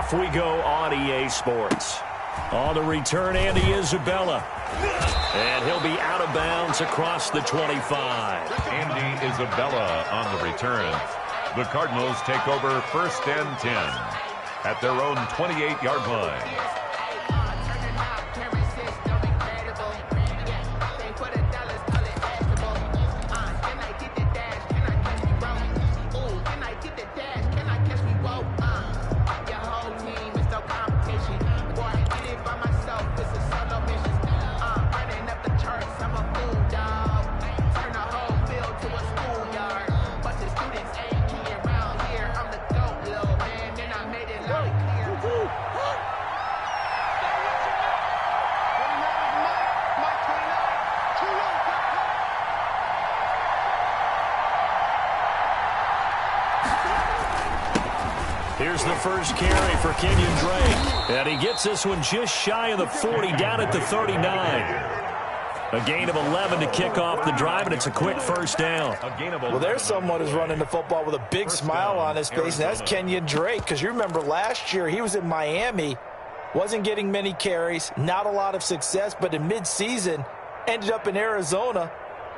Off we go on EA Sports. On the return, Andy Isabella. And he'll be out of bounds across the 25. Andy Isabella on the return. The Cardinals take over 1st and 10 at their own 28-yard line. Here's the first carry for Kenyon Drake. And he gets this one just shy of the 40, down at the 39. A gain of 11 to kick off the drive, and it's a quick first down. Well, there's someone who's running the football with a big smile on his face, and that's Kenyon Drake. Because you remember last year he was in Miami, wasn't getting many carries, not a lot of success, but in midseason ended up in Arizona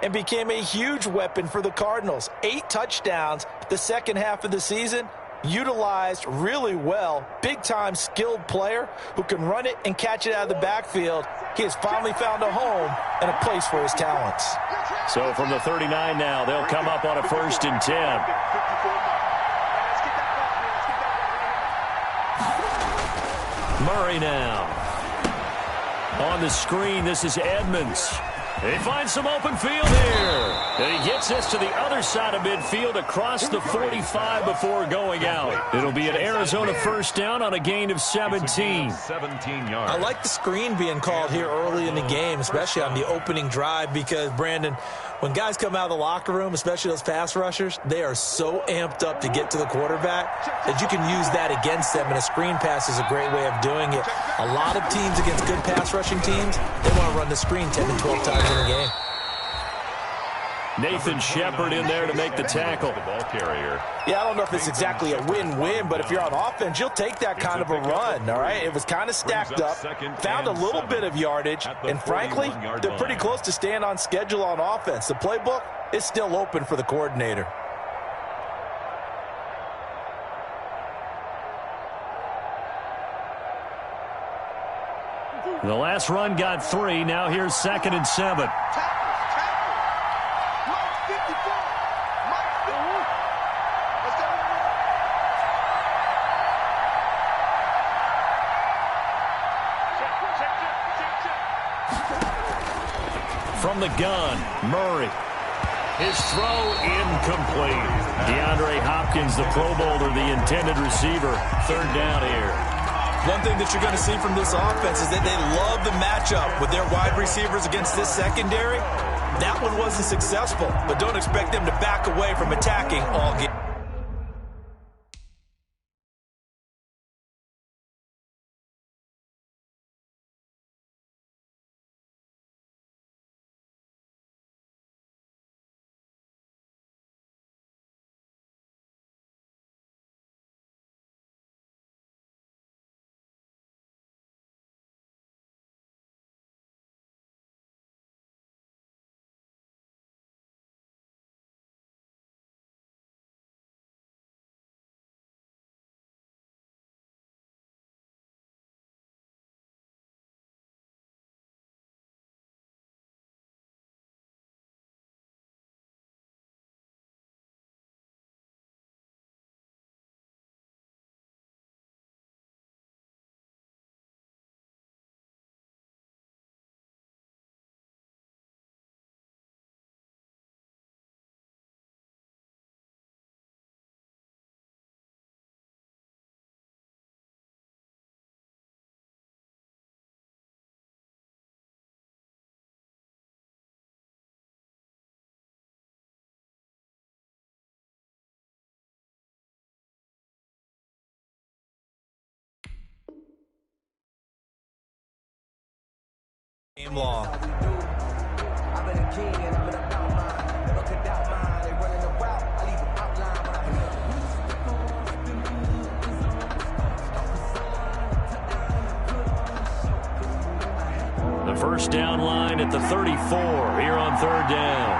and became a huge weapon for the Cardinals. 8 touchdowns the second half of the season. Utilized really well, big-time skilled player who can run it and catch it out of the backfield. He has finally found a home and a place for his talents. So from the 39 now, they'll come up on a 1st and 10. Murray now. On the screen, this is Edmonds. He finds some open field here. And he gets this to the other side of midfield across the 45 before going out. It'll be an Arizona first down on a gain of 17. 17 yards. I like the screen being called here early in the game, especially on the opening drive, because, Brandon, when guys come out of the locker room, especially those pass rushers, they are so amped up to get to the quarterback that you can use that against them, and a screen pass is a great way of doing it. A lot of teams against good pass rushing teams, they want to run the screen 10 and 12 times in a game. Nathan Shepard in there to make the tackle. Yeah, I don't know if it's exactly a win-win, but if you're on offense, you'll take that kind of a run, all right? It was kind of stacked up, found a little bit of yardage, and frankly, they're pretty close to staying on schedule on offense. The playbook is still open for the coordinator. The last run got 3. Now here's 2nd and 7. From the gun, Murray. His throw incomplete. DeAndre Hopkins, the Pro Bowler, the intended receiver. 3rd down here. One thing that you're going to see from this offense is that they love the matchup with their wide receivers against this secondary. That one wasn't successful, but don't expect them to back away from attacking all game. Game long. I've been a king and I've been about mine. Never could doubt mine. They running the route. I leave an outline when I First down line at the 34 here on third down.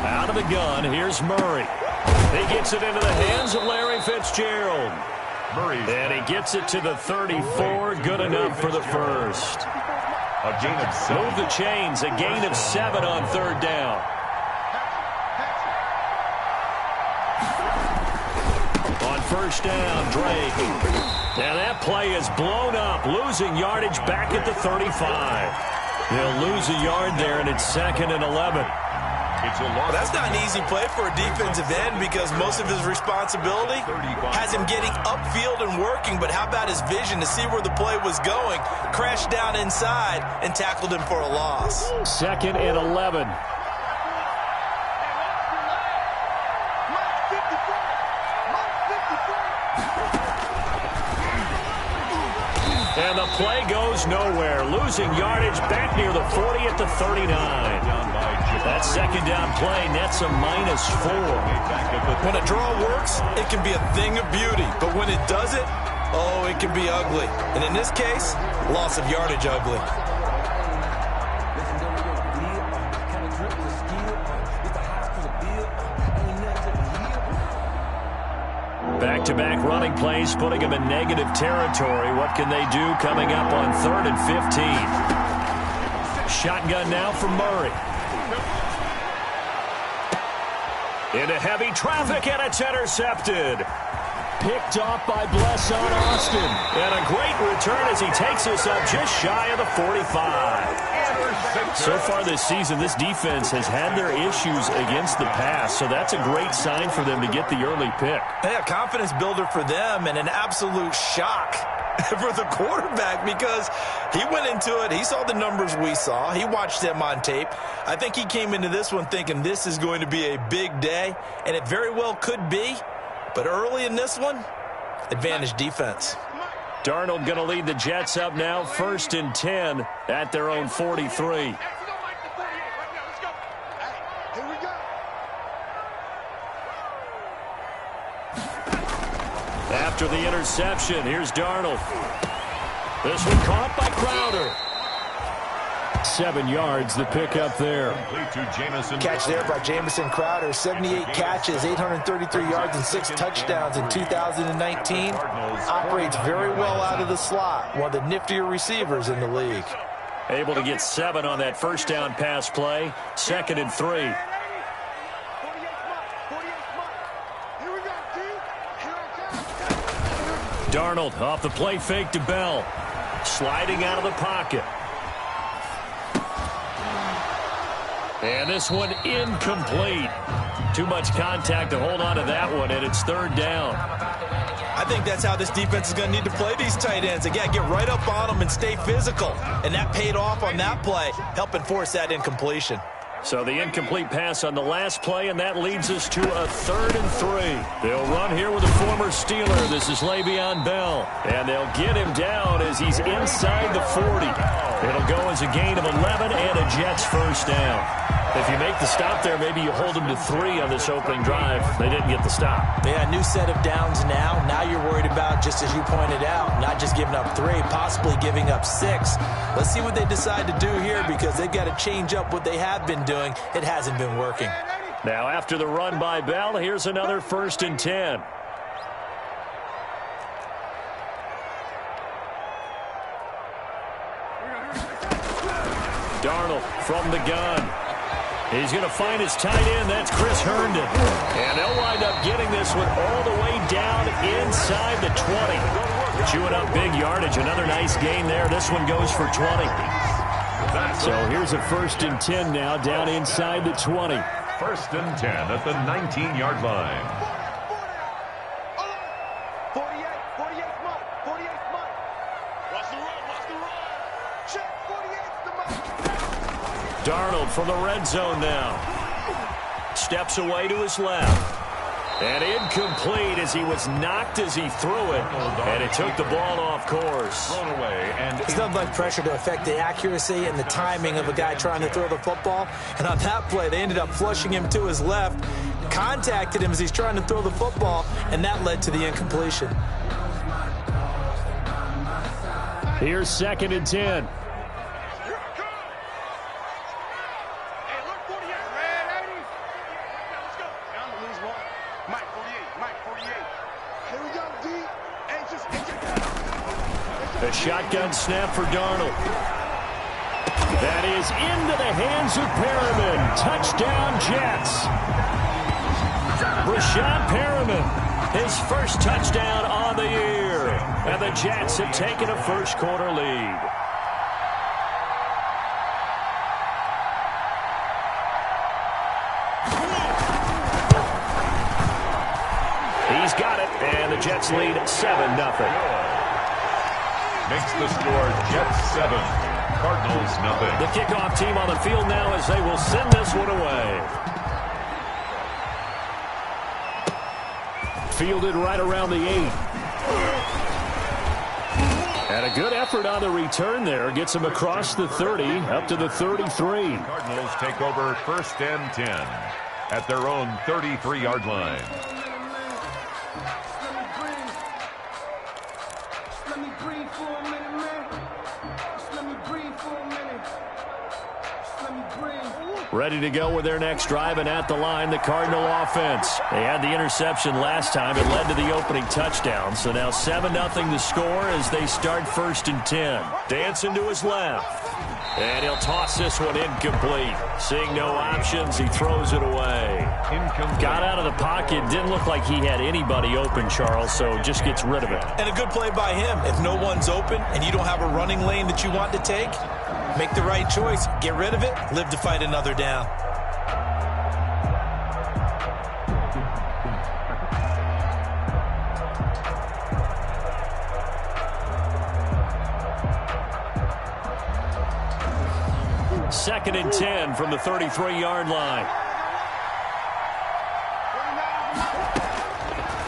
Out of the gun, here's Murray. He gets it into the hands of Larry Fitzgerald. And he gets it to the 34, good enough for the first. A gain of 7. Move the chains, a gain of 7 on third down. On first down, Drake. Now that play is blown up, losing yardage back at the 35. They'll lose a yard there, and it's 2nd and 11. Well, that's not an easy play for a defensive end because most of his responsibility has him getting upfield and working, but how about his vision to see where the play was going, crashed down inside, and tackled him for a loss. 2nd and 11. And the play goes nowhere, losing yardage back near the 40 at the 39. That second down play nets a -4. When a draw works, it can be a thing of beauty. But when it doesn't, oh, it can be ugly. And in this case, loss of yardage ugly. Back-to-back running plays, putting them in negative territory. What can they do coming up on 3rd and 15? Shotgun now for Murray. Into heavy traffic, and it's intercepted. Picked off by Blesson Austin. And a great return as he takes us up just shy of the 45. So far this season, this defense has had their issues against the pass, so that's a great sign for them to get the early pick. Yeah, confidence builder for them and an absolute shock for the quarterback because he went into it. He saw the numbers we saw. He watched them on tape. I think he came into this one thinking this is going to be a big day, and it very well could be. But early in this one, advantage defense. Darnold going to lead the Jets up now, 1st and 10 at their own 43. After the interception, here's Darnold. This one caught by Crowder. 7 yards, the pickup there. Catch there by Jamison Crowder. 78 catches, 833 yards, and 6 touchdowns in 2019. Operates very well out of the slot. One of the niftier receivers in the league. Able to get 7 on that first down pass play. 2nd and 3. Darnold off the play fake to Bell. Sliding out of the pocket. And this one incomplete. Too much contact to hold on to that one, and it's 3rd down. I think that's how this defense is going to need to play these tight ends. Again, get right up on them and stay physical. And that paid off on that play, helping force that incompletion. So the incomplete pass on the last play, and that leads us to a 3rd and 3. They'll run here with a former Steeler. This is Le'Veon Bell. And they'll get him down as he's inside the 40. It'll go as a gain of 11 and a Jets first down. If you make the stop there, maybe you hold them to 3 on this opening drive. They didn't get the stop. Yeah, new set of downs now. Now you're worried about, just as you pointed out, not just giving up 3, possibly giving up 6. Let's see what they decide to do here because they've got to change up what they have been doing. It hasn't been working. Now after the run by Bell, here's another 1st and 10. Darnold from the gun. He's going to find his tight end. That's Chris Herndon. And they'll wind up getting this one all the way down inside the 20. Chewing up big yardage. Another nice gain there. This one goes for 20. So here's a 1st and 10 now down inside the 20. 1st and 10 at the 19-yard line. Darnold from the red zone now. Steps away to his left. And incomplete as he was knocked as he threw it. And it took the ball off course. Thrown away. And it's not like pressure to affect the accuracy and the timing of a guy trying to throw the football. And on that play, they ended up flushing him to his left. Contacted him as he's trying to throw the football. And that led to the incompletion. Here's 2nd and 10. A shotgun snap for Darnold. That is into the hands of Perriman. Touchdown, Jets. Brashad Perriman, his first touchdown on the year. And the Jets have taken a first-quarter lead. He's got it, and the Jets lead 7-0. Makes the score Jets 7, Cardinals nothing. The kickoff team on the field now as they will send this one away. Fielded right around the 8. And a good effort on the return there. Gets him across the 30, up to the 33. Cardinals take over 1st and 10 at their own 33-yard line. Ready to go with their next drive, and at the line, the Cardinal offense. They had the interception last time. It led to the opening touchdown. So now 7-0 the score as they start 1st and 10. Dancing to his left. And he'll toss this one incomplete. Seeing no options, he throws it away. Incomplete. Got out of the pocket. Didn't look like he had anybody open, Charles, so just gets rid of it. And a good play by him. If no one's open and you don't have a running lane that you want to take, make the right choice. Get rid of it. Live to fight another down. Second and 10 from the 33-yard line.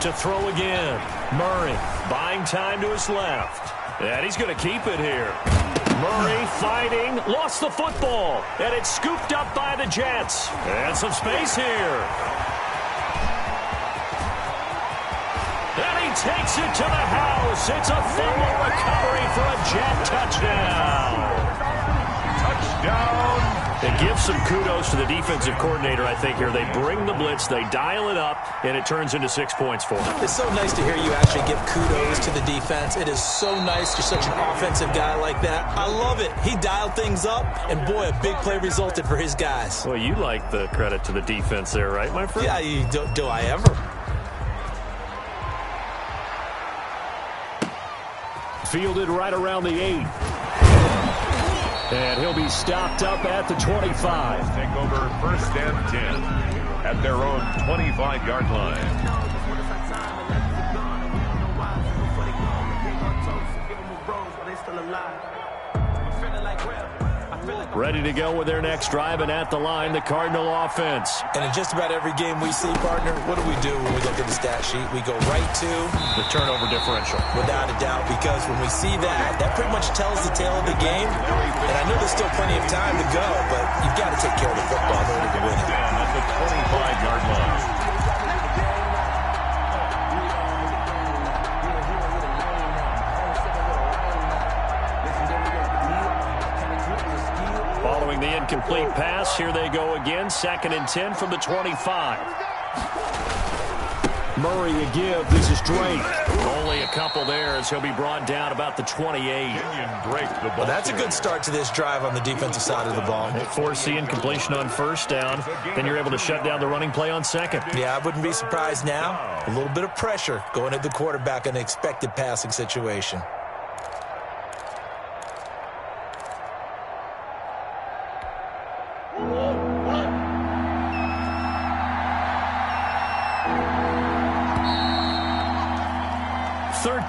To throw again. Murray buying time to his left. And he's going to keep it here. Murray fighting, lost the football, and it's scooped up by the Jets. And some space here. And he takes it to the house. It's a fumble recovery for a Jet touchdown. Touchdown. It gives some kudos to the defensive coordinator, I think, here. They bring the blitz, they dial it up, and it turns into 6 points for them. It's so nice to hear you actually give kudos to the defense. It is so nice. You're such an offensive guy like that. I love it. He dialed things up, and boy, a big play resulted for his guys. Well, you like the credit to the defense there, right, my friend? Yeah, do I ever? Fielded right around the 8. And he'll be stopped up at the 25. Take over 1st and 10 at their own 25-yard line. Ready to go with their next drive, and at the line, the Cardinal offense. And in just about every game we see, partner, what do we do when we look at the stat sheet? We go right to the turnover differential. Without a doubt, because when we see that, that pretty much tells the tale of the game. And I know there's still plenty of time to go, but you've got to take care of the football in order to win it. At the 25-yard line. The incomplete pass. Here they go again. 2nd and 10 from the 25. Murray a give. This is Drake. Only a couple there as he'll be brought down about the 28. Well, that's a good start to this drive on the defensive side of the ball. They force the incompletion on 1st down, and you're able to shut down the running play on 2nd. Yeah, I wouldn't be surprised now. A little bit of pressure going at the quarterback in an expected passing situation.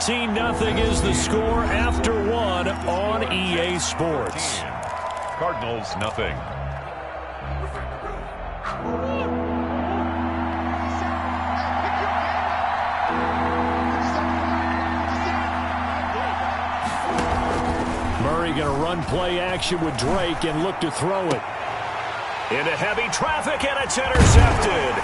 Nothing is the score after one on EA Sports. Cardinals nothing. Murray going to run play action with Drake and look to throw it. Into heavy traffic, and it's intercepted.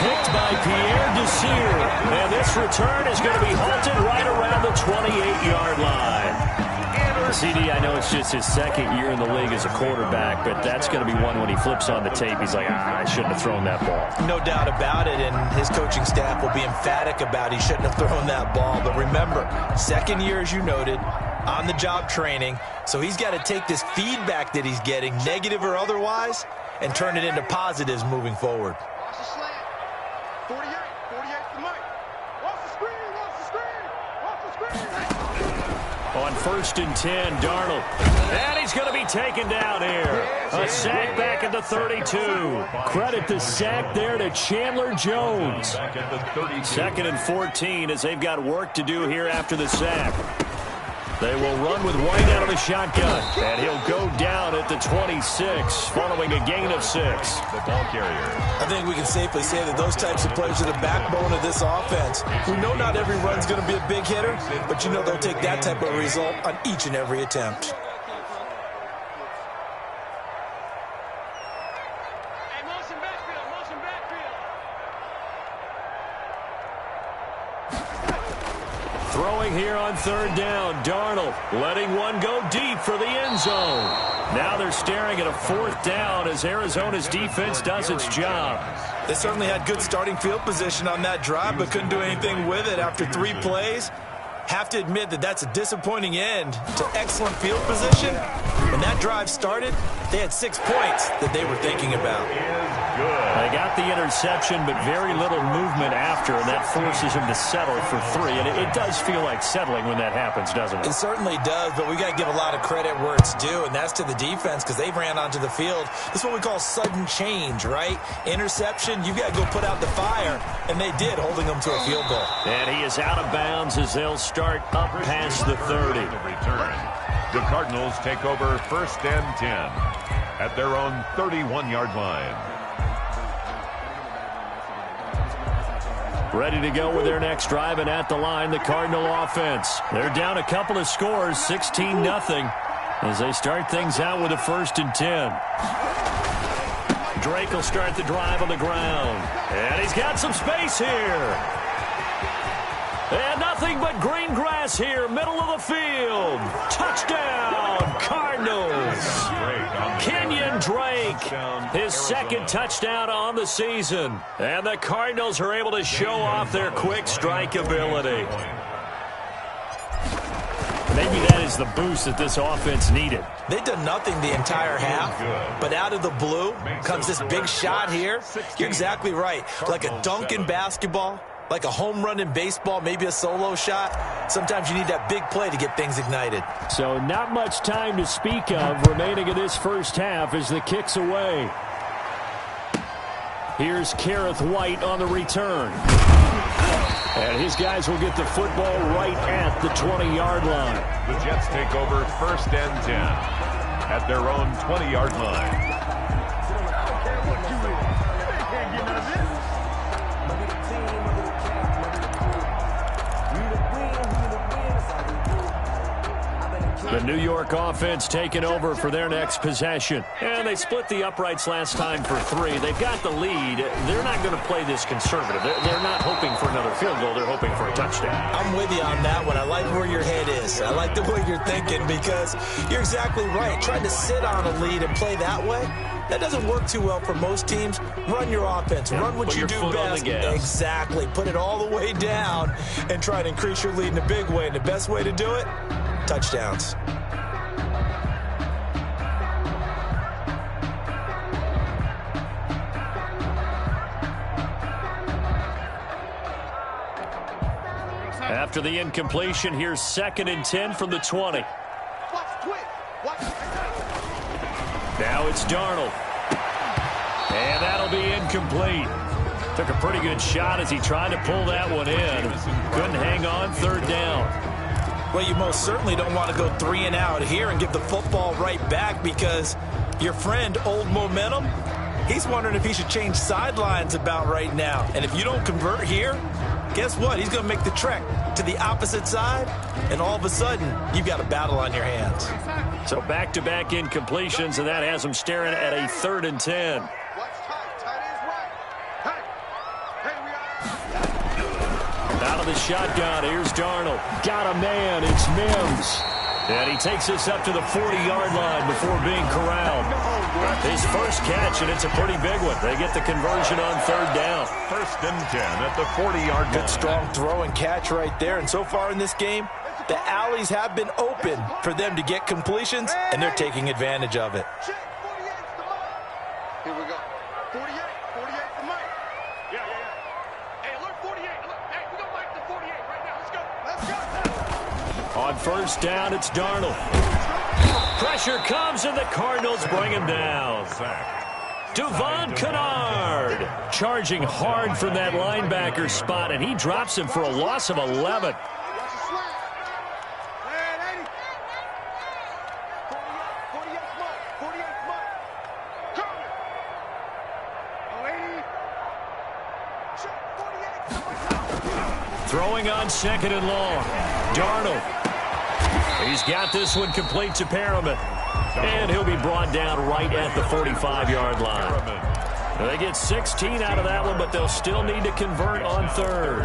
Picked by Pierre Desir. And this return is going to be halted right around the 28-yard line. CD, I know it's just his second year in the league as a quarterback, but that's going to be one when he flips on the tape. He's like, I shouldn't have thrown that ball. No doubt about it, and his coaching staff will be emphatic about he shouldn't have thrown that ball. But remember, second year, as you noted, on-the-job training, so he's got to take this feedback that he's getting, negative or otherwise, and turn it into positives moving forward. Watch the slant. 48 to Mike. Watch the screen, watch the screen, watch the screen. On 1st and 10, Darnold. And he's going to be taken down here. A sack back at the 32. Credit the sack there to Chandler Jones. 2nd and 14 as they've got work to do here after the sack. They will run with White out of the shotgun. And he'll go down at the 26 following a gain of 6. The ball carrier. I think we can safely say that those types of players are the backbone of this offense. We know not every run's going to be a big hitter, but you know they'll take that type of result on each and every attempt. Hey, motion backfield, motion backfield. Throwing here on 3rd down, Darnold letting one go deep for the end zone. Now they're staring at a 4th down as Arizona's defense does its job. They certainly had good starting field position on that drive, but couldn't do anything with it after 3 plays. Have to admit that that's a disappointing end to excellent field position. When that drive started, they had 6 points that they were thinking about. They got the interception, but very little movement after, and that forces them to settle for 3. And it does feel like settling when that happens, doesn't it? It certainly does, but we got to give a lot of credit where it's due, and that's to the defense because they ran onto the field. This is what we call sudden change, right? Interception, you got to go put out the fire, and they did, holding them to a field goal. And he is out of bounds as they'll start up past the 30. Return. The Cardinals take over 1st and 10 at their own 31-yard line. Ready to go with their next drive, and at the line, the Cardinal offense. They're down a couple of scores, 16-0, as they start things out with a 1st and 10. Drake will start the drive on the ground. And he's got some space here. And nothing but green grass here, middle of the field. Touchdown, Cardinals. Kenyon Drake, his 2nd touchdown on the season. And the Cardinals are able to show off their quick strike ability. Maybe that is the boost that this offense needed. They've done nothing the entire half, but out of the blue comes this big shot here. You're exactly right. Like a dunk in basketball, like a home run in baseball, maybe a solo shot. Sometimes you need that big play to get things ignited. So not much time to speak of remaining in this first half as the kick's away. Here's Kareth White on the return. And his guys will get the football right at the 20-yard line. The Jets take over 1st and 10 at their own 20-yard line. The New York offense taking over for their next possession. And they split the uprights last time for 3. They've got the lead. They're not going to play this conservative. They're not hoping for another field goal. They're hoping for a touchdown. I'm with you on that one. I like where your head is. I like the way you're thinking because you're exactly right. Trying to sit on a lead and play that way, that doesn't work too well for most teams. Run your offense. Run what you do best. Exactly. Put it all the way down and try to increase your lead in a big way. And the best way to do it, touchdowns. After the incompletion, here's 2nd and 10 from the 20. Now it's Darnold. And that'll be incomplete. Took a pretty good shot as he tried to pull that one in. Couldn't hang on, 3rd down. Well, you most certainly don't want to go 3 and out here and give the football right back because your friend, Old Momentum, he's wondering if he should change sidelines about right now. And if you don't convert here, guess what? He's going to make the trek to the opposite side, and all of a sudden, you've got a battle on your hands. So back-to-back incompletions, and that has him staring at a 3rd and 10. Out of the shotgun, here's Darnold. Got a man, it's Mims. And he takes us up to the 40-yard line before being corralled. His first catch, and it's a pretty big one. They get the conversion on third down. First and 10 at the 40-yard line. Good strong throw and catch right there. And so far in this game, the alleys have been open for them to get completions, and they're taking advantage of it. Check, 48's the mark. Here we go. 48's the mark. Yeah. Hey, look, 48. Look, hey, we don't like the 48 right now. Let's go. On first down, it's Darnold. Pressure comes, and the Cardinals bring him down. Devon Kennard charging hard from that linebacker spot, and he drops him for a loss of 11. Throwing on second and long. Darnold. He's got this one complete to Perriman. And he'll be brought down right at the 45-yard line. They get 16 out of that one, but they'll still need to convert on third.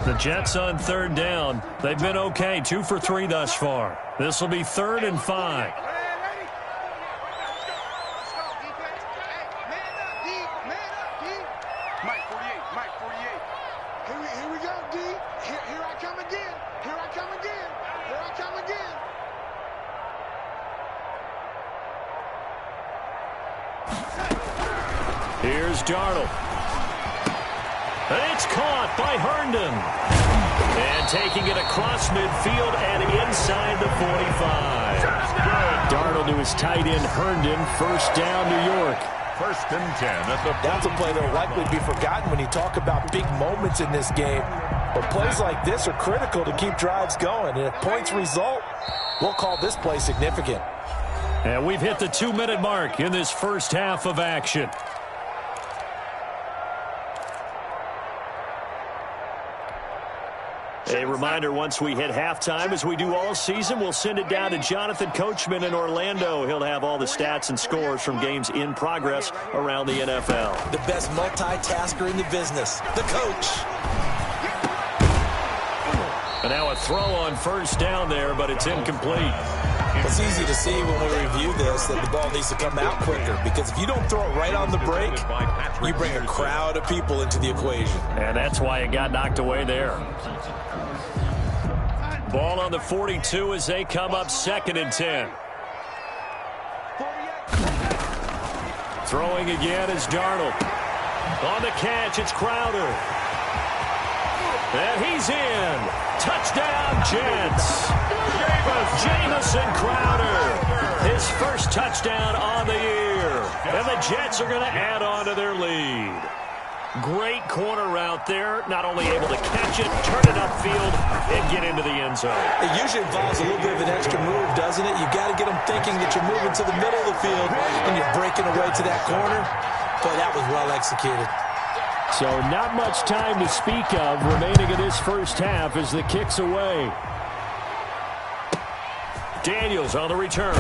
The Jets on third down. They've been okay, 2 for 3 thus far. This will be 3rd and 5. Mike 48. Here we go, D. Here I come again. Here I come again. Here's Darnold. And it's caught by Herndon. And taking it across midfield and inside the 45. Darnold to his tight end, Herndon. First down, New York. First and 10 at the... That's a play that will likely be forgotten when you talk about big moments in this game. But plays like this are critical to keep drives going. And if points result, we'll call this play significant. And we've hit the 2-minute mark in this first half of action. A reminder, once we hit halftime, as we do all season, we'll send it down to Jonathan Coachman in Orlando. He'll have all the stats and scores from games in progress around the NFL. The best multitasker in the business, the coach. And now a throw on first down there, but it's incomplete. It's easy to see when we review this that the ball needs to come out quicker, because if you don't throw it right on the break, you bring a crowd of people into the equation. And that's why it got knocked away there. Ball on the 42 as they come up 2nd and 10. Throwing again is Darnold. On the catch, it's Crowder. And he's in. Touchdown, Jets. Jamison Crowder. His first touchdown on the year. And the Jets are going to add on to their lead. Great corner route there. Not only able to catch it, turn it upfield, and get into the end zone. It usually involves a little bit of an extra move, doesn't it? You've got to get them thinking that you're moving to the middle of the field and you're breaking away to that corner. But that was well executed. So not much time to speak of remaining in this first half as the kick's away. Daniels on the return.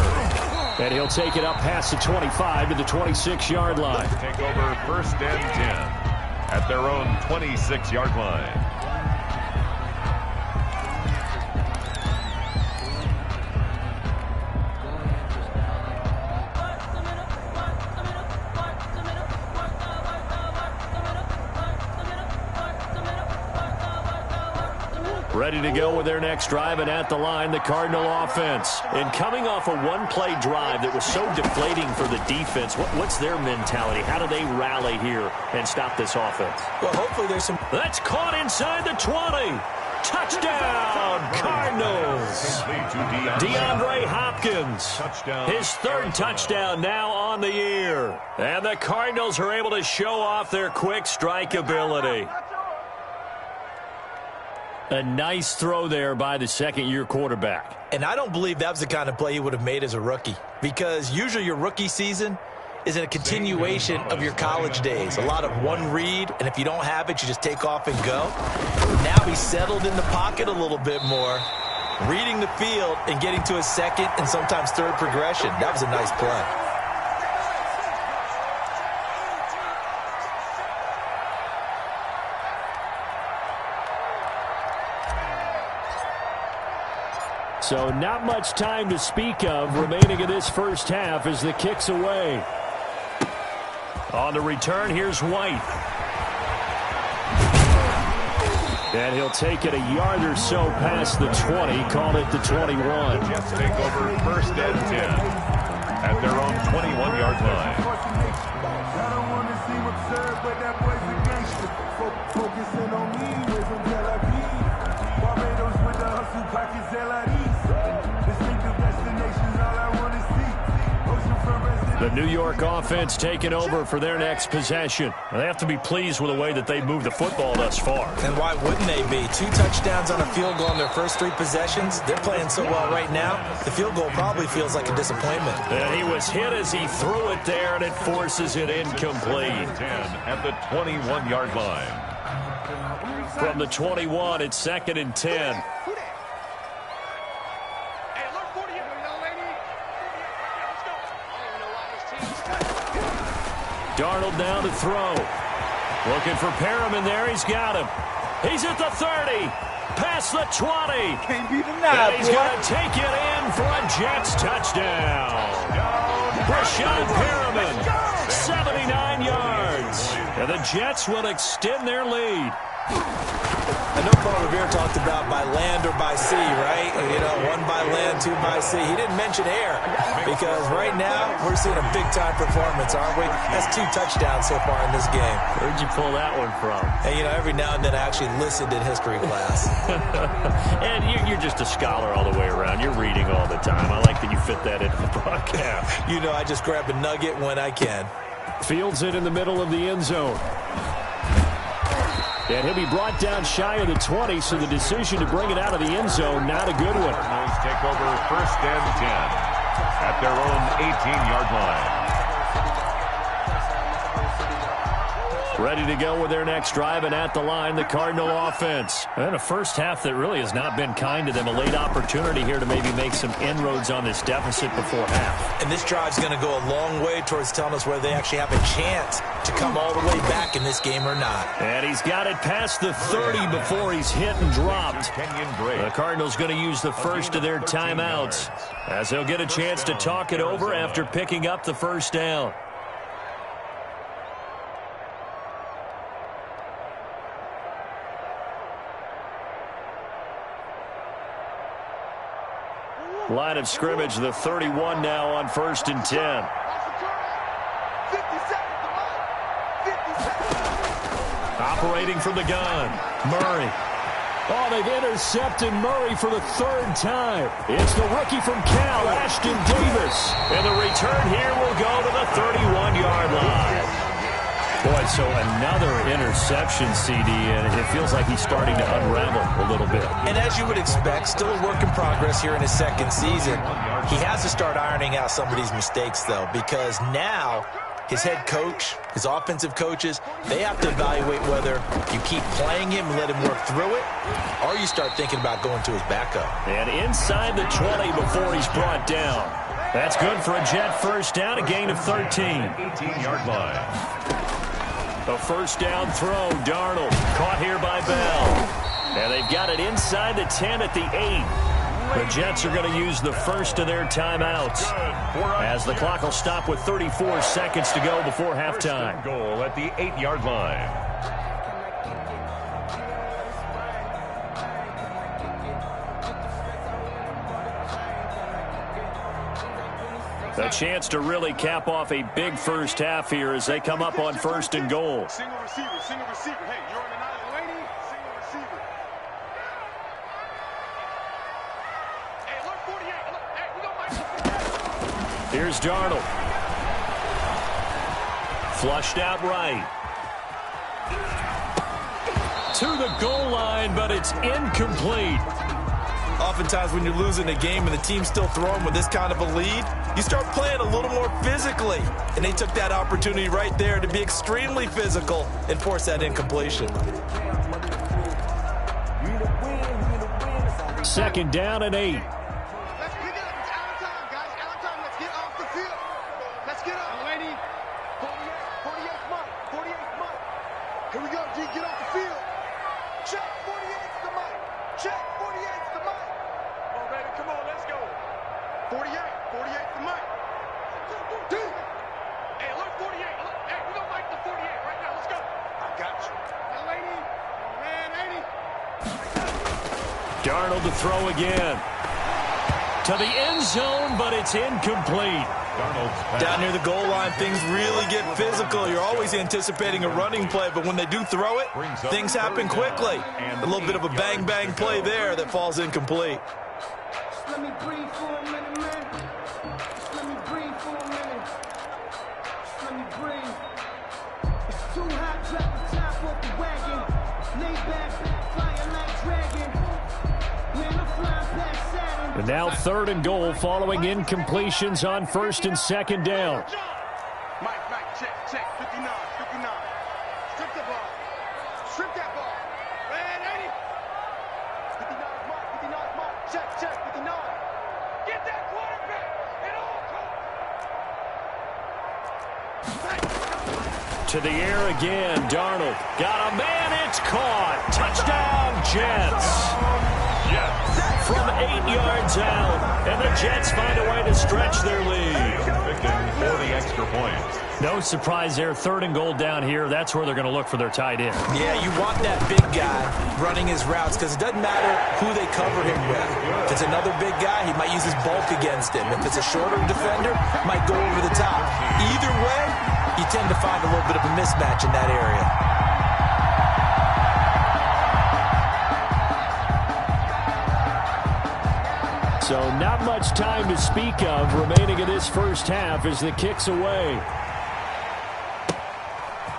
And he'll take it up past the 25 to the 26-yard line. Take over first and 10 at their own 26-yard line. Ready to go with their next drive, and at the line, the Cardinal offense. And coming off a one-play drive that was so deflating for the defense, what's their mentality? How do they rally here and stop this offense? Well, hopefully there's some... That's caught inside the 20. Touchdown, Cardinals. DeAndre Hopkins. His third touchdown now on the year. And the Cardinals are able to show off their quick strike ability. A nice throw there by the second-year quarterback. And I don't believe that was the kind of play he would have made as a rookie, because usually your rookie season is a continuation of your college days. A lot of one read, and if you don't have it, you just take off and go. Now he's settled in the pocket a little bit more. reading the field and getting to a second and sometimes third progression. That was a nice play. So not much time to speak of remaining in this first half as the kick's away. On the return, here's White. And he'll take it a yard or so past the 20, call it the 21. Jets take over first and 10 at their own 21-yard line. I don't want to seem absurd, but that boy's against you. Focusing on me, way from Tel Aviv. Barbados with the hustle pockets, distinctive destinations, all I want to see. The New York offense taking over for their next possession. They have to be pleased with the way that they moved the football thus far. And why wouldn't they be? 2 touchdowns on a field goal in their first 3 possessions. They're playing so well right now, the field goal probably feels like a disappointment. And he was hit as he threw it there, and it forces it incomplete. 10 at the 21-yard line. From the 21, it's 2nd and 10. Darnold down to throw. Looking for Perriman there. He's got him. He's at the 30. Past the 20. Can't be denied. And he's going to take it in for a Jets touchdown. Brashad Perriman, 79 yards. And the Jets will extend their lead. I know Paul Revere talked about by land or by sea, right? You know, 1 by land, 2 by sea. He didn't mention air because right now we're seeing a big-time performance, aren't we? That's 2 touchdowns so far in this game. Where'd you pull that one from? And, you know, every now and then I actually listened in history class. And you're just a scholar all the way around. You're reading all the time. I like that you fit that into the broadcast. You know, I just grab a nugget when I can. Fields it in the middle of the end zone. And he'll be brought down shy of the 20, so the decision to bring it out of the end zone, not a good one. Cardinals take over first and 10 at their own 18-yard line. Ready to go with their next drive, and at the line, the Cardinal offense. And a first half that really has not been kind to them. A late opportunity here to maybe make some inroads on this deficit before half. And this drive's going to go a long way towards telling us whether they actually have a chance to come all the way back in this game or not. And he's got it past the 30 before he's hit and dropped. The Cardinals going to use the first of their timeouts as they'll get a chance to talk it over after picking up the first down. Line of scrimmage, the 31 now on first and 10. Operating from the gun, Murray. Oh, they've intercepted Murray for the 3rd time. It's the rookie from Cal, Ashton Davis. And the return here will go to the 31-yard line. Boy, so another interception, CD, and it feels like he's starting to unravel a little bit. And as you would expect, still a work in progress here in his 2nd season. He has to start ironing out some of these mistakes, though, because now his head coach, his offensive coaches, they have to evaluate whether you keep playing him and let him work through it, or you start thinking about going to his backup. And inside the 20 before he's brought down. That's good for a Jet first down, a gain of 13. 18-yard line. A first down throw, Darnold, caught here by Bell. And they've got it inside the 10 at the 8. The Jets are going to use the first of their timeouts as the clock will stop with 34 seconds to go before halftime. Goal at the 8-yard line. A chance to really cap off a big first half here as they come up on first and goal. Single receiver, single receiver. Hey, you're on the night of the lady, single receiver. Hey, look, 48. Look, hey, we got Mike. Here's Darnold. Flushed out right. To the goal line, but it's incomplete. Oftentimes when you're losing a game and the team's still throwing with this kind of a lead, you start playing a little more physically. And they took that opportunity right there to be extremely physical and force that incompletion. Second down and 8. Let's pick it up. It's out of time, guys. Out of time. Let's get off the field. Let's get up. Lady. 48 Mike. 48 Mike. Here we go, G. Get off the field. Check. 48's the Mike. Check. 48's the Mike. Oh, baby. Come on. Let's go. 48. 48's the Mike. Dude. Hey, look, 48. Look. Hey, we're going to Mike the 48 right now. Let's go. I got you. Hey, lady. Man, 80. Darnold to throw again. To the end zone, but it's incomplete. Down near the goal line, things really get physical. You're always anticipating a running play, but when they do throw it, things happen quickly. A little bit of a bang-bang play there that falls incomplete. Just let me breathe for a minute, man. Just let me breathe for a minute. Just let me breathe. It's too hot, drop the top off the wagon. Lay back, flying like dragon. Man, I'm flying past Saturn. And now 3rd and goal following incompletions on 1st and 2nd down. Mike, check. 59. Strip the ball. Strip that ball. Man, 80. 59 Mike. Check. 59. Get that quarterback. And all. To the air again, Darnold. Got a man, it's caught. Touchdown, Jets. From 8 yards out, and the Jets find a way to stretch their lead. Convicted for the extra point. No surprise there, 3rd and goal down here. That's where they're going to look for their tight end. Yeah, you want that big guy running his routes because it doesn't matter who they cover him with. If it's another big guy, he might use his bulk against him. If it's a shorter defender, might go over the top. Either way, you tend to find a little bit of a mismatch in that area. So not much time to speak of remaining in this first half as the kick's away.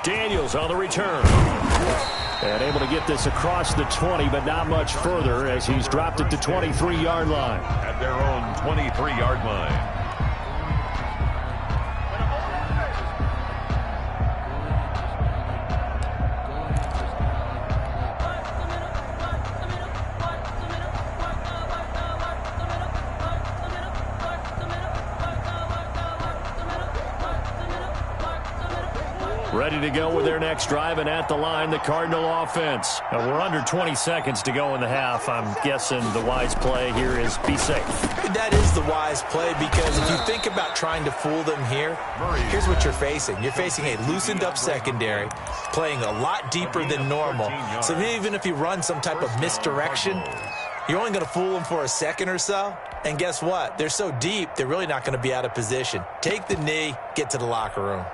Daniels on the return. And able to get this across the 20, but not much further as he's dropped it to 23-yard line. At their own 23-yard line. Ready to go with their next drive, and at the line, the Cardinal offense. Now, we're under 20 seconds to go in the half. I'm guessing the wise play here is be safe. That is the wise play because if you think about trying to fool them here, here's what you're facing. You're facing a loosened up secondary, playing a lot deeper than normal. So even if you run some type of misdirection, you're only going to fool them for a second or so. And guess what? They're so deep, they're really not going to be out of position. Take the knee, get to the locker room.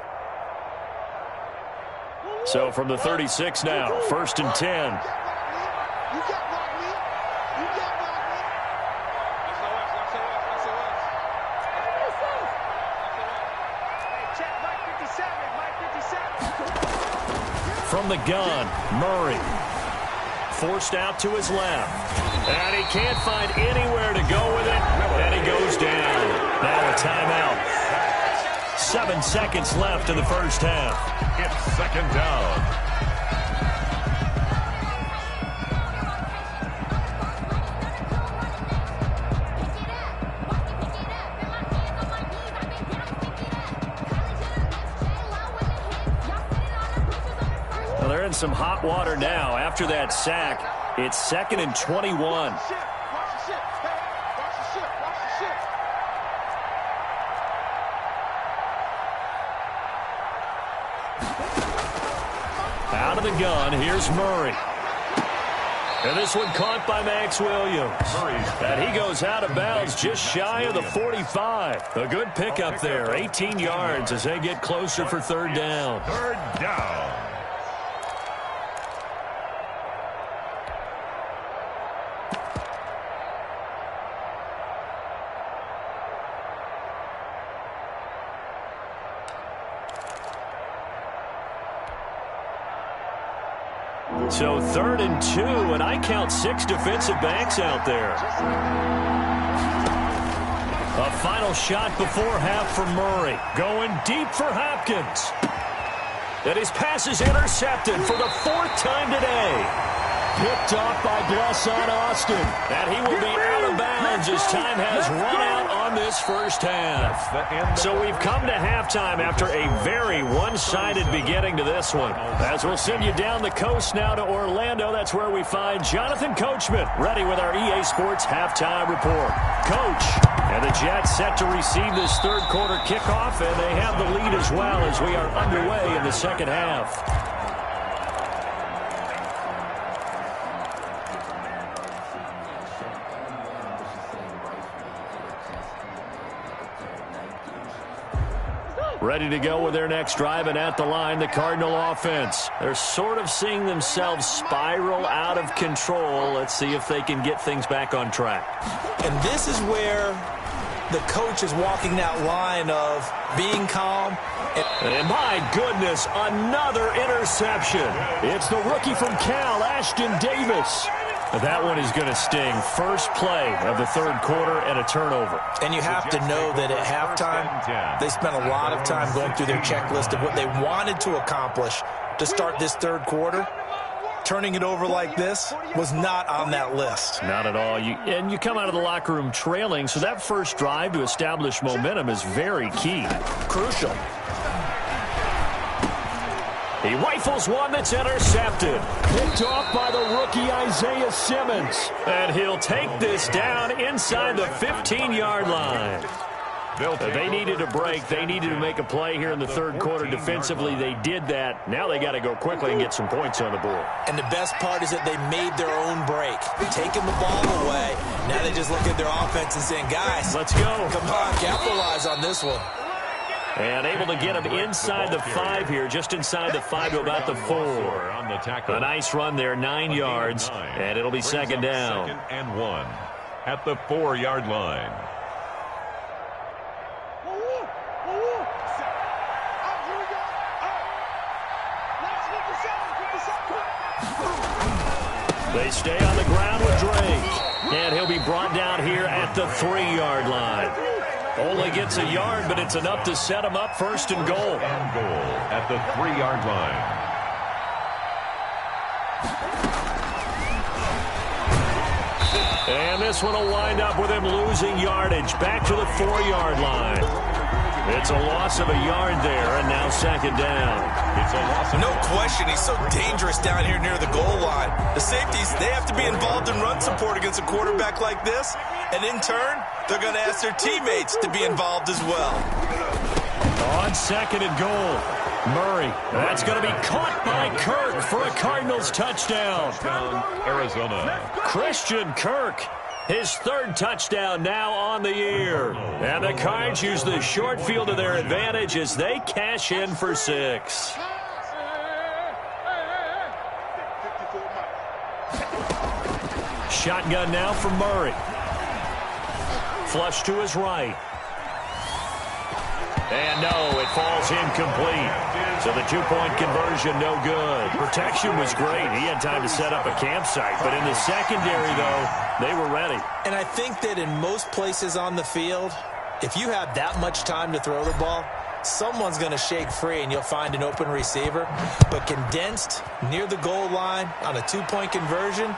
So from the 36 now, 1st and 10. From the gun, Murray. Forced out to his left. And he can't find anywhere to go with it. And he goes down. Now a timeout. 7 seconds left in the first half. It's 2nd down. Well, they're in some hot water now. After that sack, it's 2nd and 21. Out of the gun, here's Murray. And this one caught by Max Williams. And he goes out of bounds just shy of the 45. A good pickup there, 18 yards as they get closer for 3rd down. 3rd down. So 3rd and 2, and I count 6 defensive backs out there. A final shot before half for Murray. Going deep for Hopkins. And his pass is intercepted for the 4th time today. Picked off by Blesson Austin. And he will be out of bounds as time has run out on this first half. So we've come to halftime after a very one-sided beginning to this one. As we'll send you down the coast now to Orlando, that's where we find Jonathan Coachman ready with our EA Sports halftime report. Coach, and the Jets set to receive this third quarter kickoff, and they have the lead as well as we are underway in the second half. Ready to go with their next drive, and at the line, the Cardinal offense. They're sort of seeing themselves spiral out of control. Let's see if they can get things back on track. And this is where the coach is walking that line of being calm. And my goodness, another interception. It's the rookie from Cal, Ashton Davis. That one is going to sting. First play of the third quarter and a turnover. And you have to know that at halftime, they spent a lot of time going through their checklist of what they wanted to accomplish to start this third quarter. Turning it over like this was not on that list. Not at all. And you come out of the locker room trailing, so that first drive to establish momentum is very key. Crucial. He rifles one that's intercepted. Picked off by the rookie Isaiah Simmons. And he'll take this down inside the 15-yard line. They needed a break. They needed to make a play here in the third quarter. Defensively, they did that. Now they got to go quickly and get some points on the board. And the best part is that they made their own break. Taking the ball away. Now they just look at their offense and saying, guys, let's go. Come on, capitalize on this one. And able to get him inside the 5 here, just inside the 5 to about the 4. A nice run there, 9 yards, and it'll be second down. Second and 1 at the 4-yard line. They stay on the ground with Drake, and he'll be brought down here at the 3-yard line. Only gets a yard, but it's enough to set him up first and goal. And goal at the 3-yard line. And this one will wind up with him losing yardage. Back to the 4-yard line. It's a loss of a yard there, and now second down. It's a loss of no question, he's so dangerous down here near the goal line. The safeties, they have to be involved in run support against a quarterback like this. And in turn, they're going to ask their teammates to be involved as well. On second and goal, Murray. That's going to be caught by Kirk for a Cardinals touchdown. Arizona. Christian Kirk, his third touchdown now on the year. And the Cards use the short field to their advantage as they cash in for 6. Shotgun now from Murray. Flush to his right. And no, it falls incomplete. So the 2-point conversion, no good. Protection was great. He had time to set up a campsite. But in the secondary, though, they were ready. And I think that in most places on the field, if you have that much time to throw the ball, someone's going to shake free and you'll find an open receiver. But condensed near the goal line on a 2-point conversion,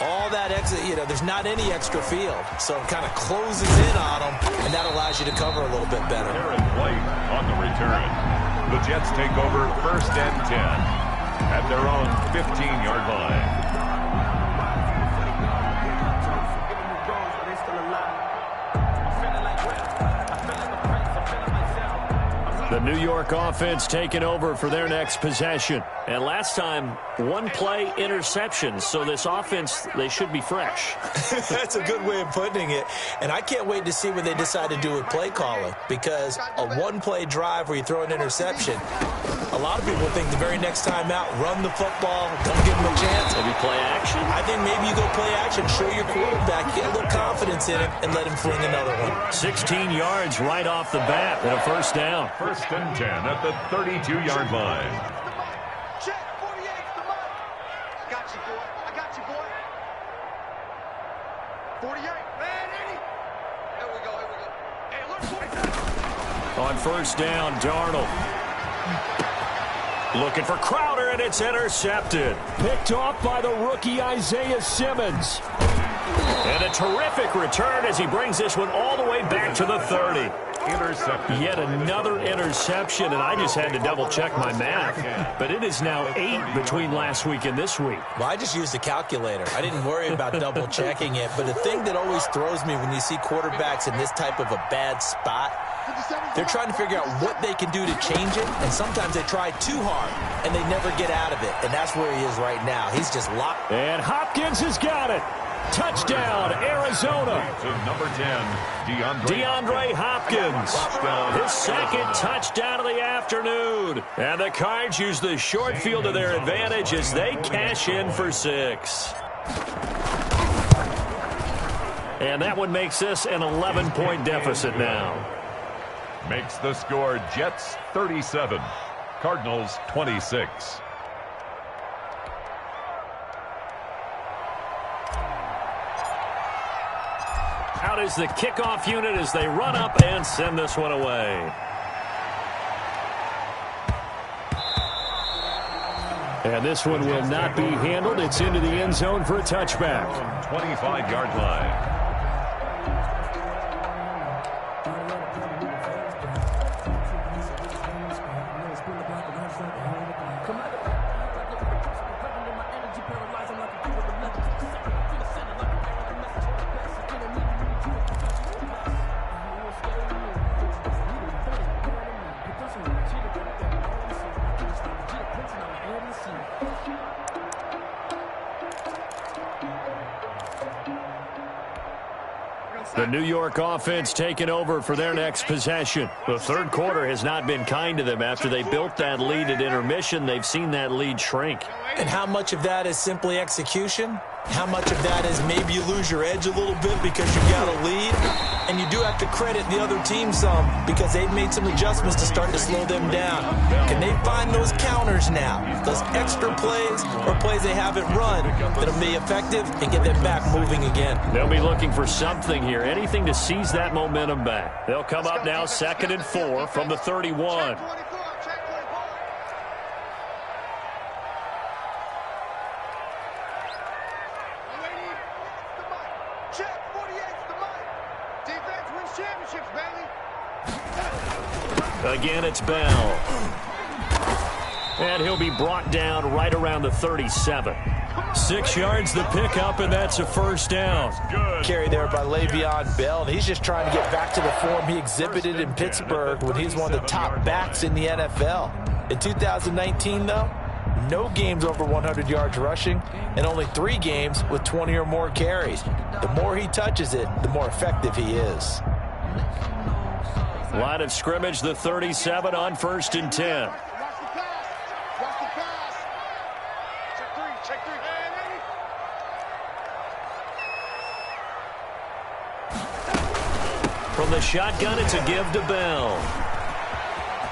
all that extra, there's not any extra field. So it kind of closes in on them, and that allows you to cover a little bit better. Aaron White on the return. The Jets take over first and 10 at their own 15-yard line. The New York offense taking over for their next possession. And last time, 1-play interception. So this offense, they should be fresh. That's a good way of putting it. And I can't wait to see what they decide to do with play calling. Because a 1-play drive where you throw an interception, a lot of people think the very next time out, run the football, don't give them a chance. Maybe play action? I think maybe you go play action, show your quarterback, get a little confidence in him, and let him fling another one. 16 yards right off the bat and a first down. First and 10 at the 32-yard line. Check, 48's the mark. I got you, boy. I got you, boy. 48. Man, 80. Here we go, here we go. Hey, look, 47. On first down, Darnold. Looking for Crowder, and it's intercepted. Picked off by the rookie Isaiah Simmons. And a terrific return as he brings this one all the way back to the 30. Intercepted. Yet another interception, and I just had to double-check my math. But it is now 8 between last week and this week. Well, I just used a calculator. I didn't worry about double-checking it. But the thing that always throws me when you see quarterbacks in this type of a bad spot, they're trying to figure out what they can do to change it, and sometimes they try too hard, and they never get out of it. And that's where he is right now. He's just locked. And Hopkins has got it. Touchdown, Arizona. To number 10, DeAndre Hopkins. His second touchdown of the afternoon. And the Cards use the short field to their advantage as they cash in for 6. And that one makes this an 11-point deficit now. Makes the score Jets 37, Cardinals 26. Out is the kickoff unit as they run up and send this one away. And this one will not be handled. It's into the end zone for a touchback. 25-yard line. The New York offense taking over for their next possession. The third quarter has not been kind to them. After they built that lead at intermission, they've seen that lead shrink. And how much of that is simply execution? How much of that is maybe you lose your edge a little bit because you got a lead? And you do have to credit the other team some because they've made some adjustments to start to slow them down. Can they find those counters now, those extra plays or plays they haven't run that'll be effective and get them back moving again? They'll be looking for something here, anything to seize that momentum back. They'll come up now 2nd and 4 from the 31. Again, it's Bell. And he'll be brought down right around the 37. 6 yards the pickup, and that's a first down. Carry there by Le'Veon Bell, and he's just trying to get back to the form he exhibited in Pittsburgh when he was one of the top backs in the NFL. In 2019, though, no games over 100 yards rushing, and only 3 games with 20 or more carries. The more he touches it, the more effective he is. Line of scrimmage, the 37 on 1st and 10. From the shotgun, it's a give to Bell.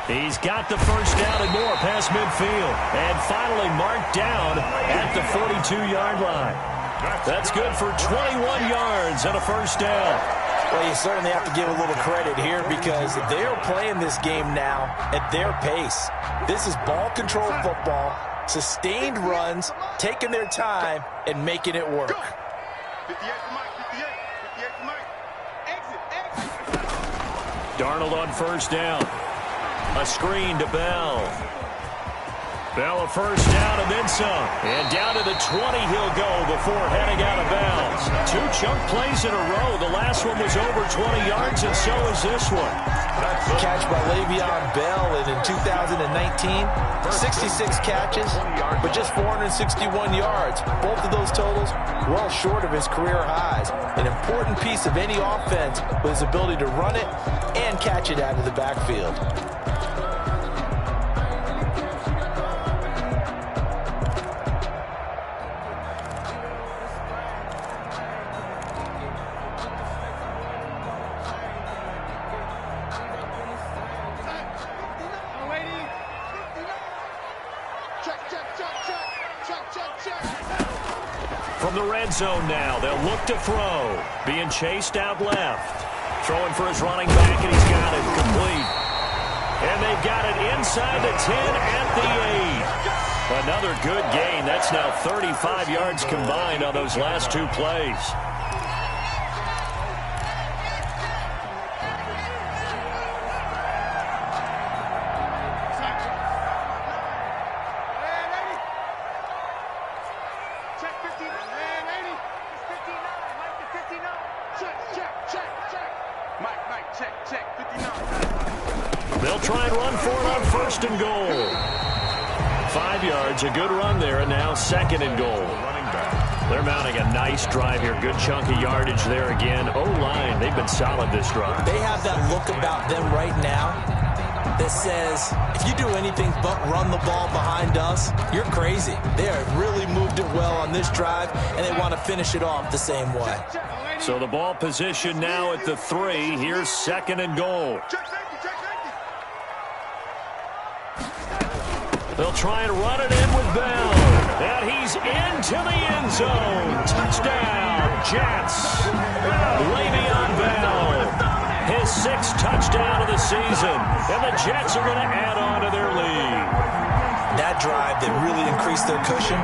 He's got the first down and more past midfield. And finally marked down at the 42-yard line. That's good for 21 yards and a first down. Well, you certainly have to give a little credit here because they're playing this game now at their pace. This is ball control football, sustained runs, taking their time, and making it work. 58 to Mike, 58 to Mike. Exit. Darnold on first down. A screen to Bell. Bell a first down and then some. And down to the 20 he'll go before heading out of bounds. 2 chunk plays in a row. The last one was over 20 yards, and so is this one. Catch by Le'Veon Bell, and in 2019, 66 catches, but just 461 yards. Both of those totals well short of his career highs. An important piece of any offense with his ability to run it and catch it out of the backfield. From the red zone now, they'll look to throw. Being chased out left. Throwing for his running back, and he's got it complete. And they've got it inside the 10 at the 8. Another good gain. That's now 35 yards combined on those last two plays. They'll try and run for it on first and goal. 5 yards, a good run there, and now second and goal. They're mounting a nice drive here. Good chunk of yardage there again. O-line, they've been solid this drive. They have that look about them right now that says, if you do anything but run the ball behind us, you're crazy. They have really moved it well on this drive, and they want to finish it off the same way. So the ball position now at the 3. Here's second and goal. They'll try and run it in with Bell. And he's into the end zone. Touchdown, Jets. Le'Veon Bell. His 6th touchdown of the season. And the Jets are going to add on to their lead. That drive that really increased their cushion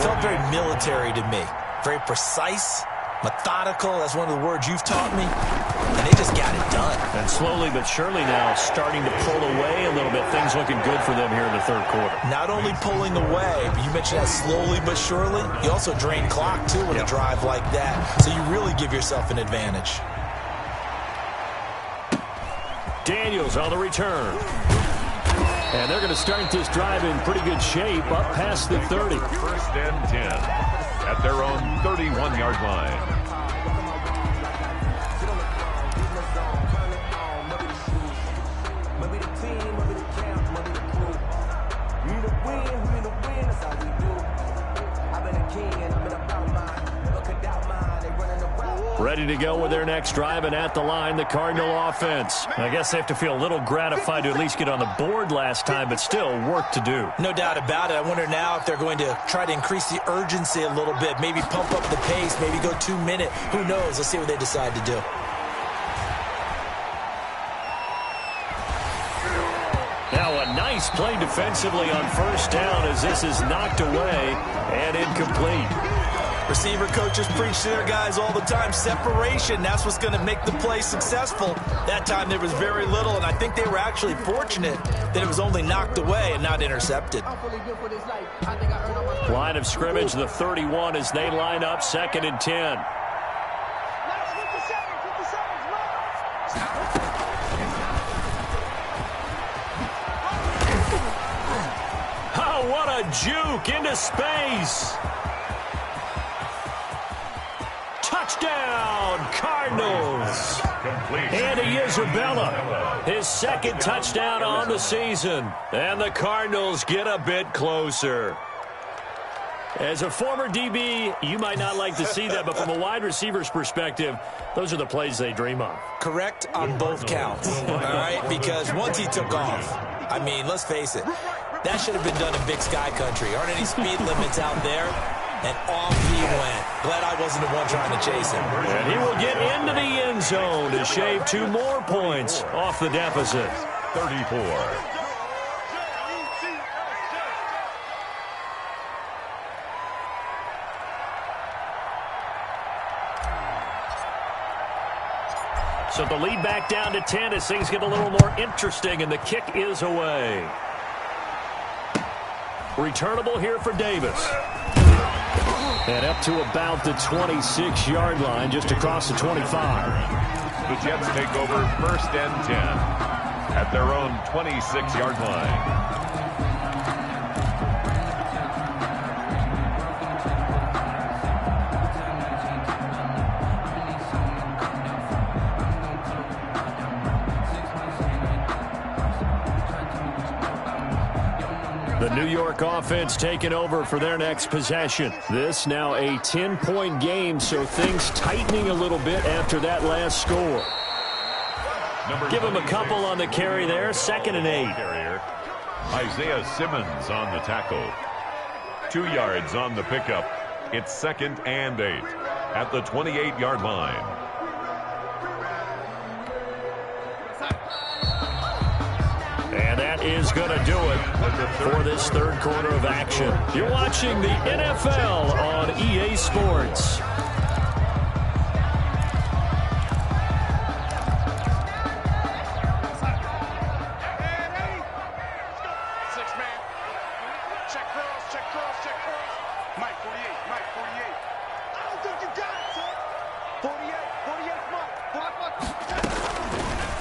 felt very military to me. Very precise, methodical. That's one of the words you've taught me. And they just got it done. And slowly but surely now starting to pull away a little bit. Things looking good for them here in the third quarter. Not only pulling away, but you mentioned that slowly but surely. You also drain clock, too, with a drive like that. So you really give yourself an advantage. Daniels on the return. And they're going to start this drive in pretty good shape up past the 30. First and 10 at their own 31-yard line. Ready to go with their next drive, and at the line, the Cardinal offense. I guess they have to feel a little gratified to at least get on the board last time, but still work to do. No doubt about it. I wonder now if they're going to try to increase the urgency a little bit, maybe pump up the pace, maybe go 2 minute. Who knows? Let's see what they decide to do. Now a nice play defensively on first down as this is knocked away and incomplete. Receiver coaches preach to their guys all the time. Separation, that's what's going to make the play successful. That time there was very little, and I think they were actually fortunate that it was only knocked away and not intercepted. Line of scrimmage, the 31 as they line up, second and 10. Oh, what a juke into space. Touchdown, Cardinals. Andy Isabella, his 2nd touchdown on the season. And the Cardinals get a bit closer. As a former DB, you might not like to see that, but from a wide receiver's perspective, those are the plays they dream of. Correct on both counts, all right? Because once he took off, I mean, let's face it, that should have been done in Big Sky Country. Aren't any speed limits out there? And off he went. Glad I wasn't the one trying to chase him. And he will get into the end zone to shave 2 more points off the deficit. 34. So the lead back down to 10 as things get a little more interesting, and the kick is away. Returnable here for Davis. And up to about the 26-yard line, just across the 25. The Jets take over first and 10 at their own 26-yard line. The New York offense taking over for their next possession. This now a 10-point game, so things tightening a little bit after that last score. Give him a couple on the carry there, 2nd and 8. Isaiah Simmons on the tackle. 2 yards on the pickup. It's 2nd and 8 at the 28-yard line. that is going to do it for this third quarter of action. You're watching the NFL on EA Sports.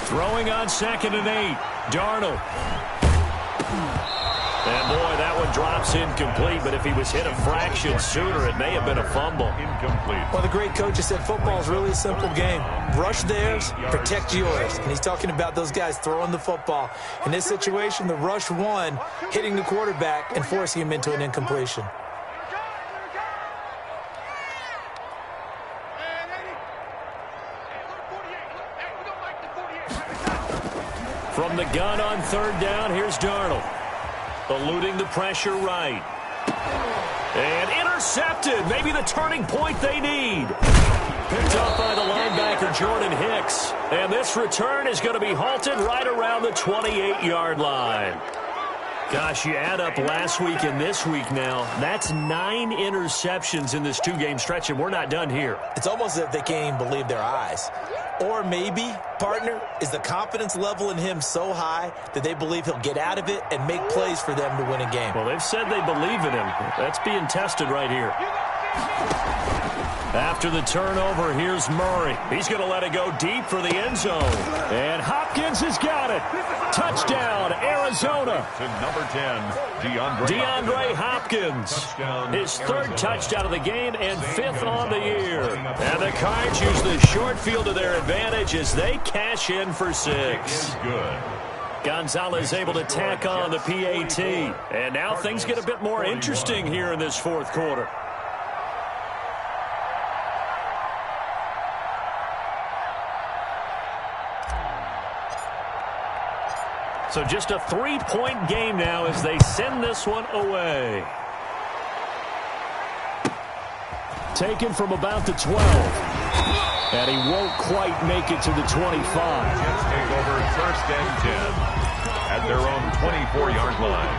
Throwing on 2nd and 8. Darnold. And boy, that one drops incomplete, but if he was hit a fraction sooner, it may have been a fumble. Incomplete. Well, the great coach has said football is really a simple game. Rush theirs, protect yours. And he's talking about those guys throwing the football. In this situation, the rush won, hitting the quarterback and forcing him into an incompletion. From the gun on 3rd down, here's Darnold. Eluding the pressure right. And intercepted. Maybe the turning point they need. Picked up by the linebacker, Jordan Hicks. And this return is going to be halted right around the 28-yard line. Gosh, you add up last week and this week now, that's 9 interceptions in this 2-game stretch, and we're not done here. It's almost as if they can't even believe their eyes. Or maybe, partner, is the confidence level in him so high that they believe he'll get out of it and make plays for them to win a game. Well, they've said they believe in him. That's being tested right here. After the turnover, here's Murray. He's going to let it go deep for the end zone. And Hopkins has got it. Touchdown, Arizona. To number 10, DeAndre Hopkins. His 3rd touchdown of the game and 5th on the year. And the Cards use the short field to their advantage as they cash in for 6. Good. Gonzalez able to tack on the PAT. And now things get a bit more interesting here in this 4th quarter. So just a 3-point game now as they send this one away. Taken from about the 12. And he won't quite make it to the 25. Jets take over 1st and 10 at their own 24-yard line.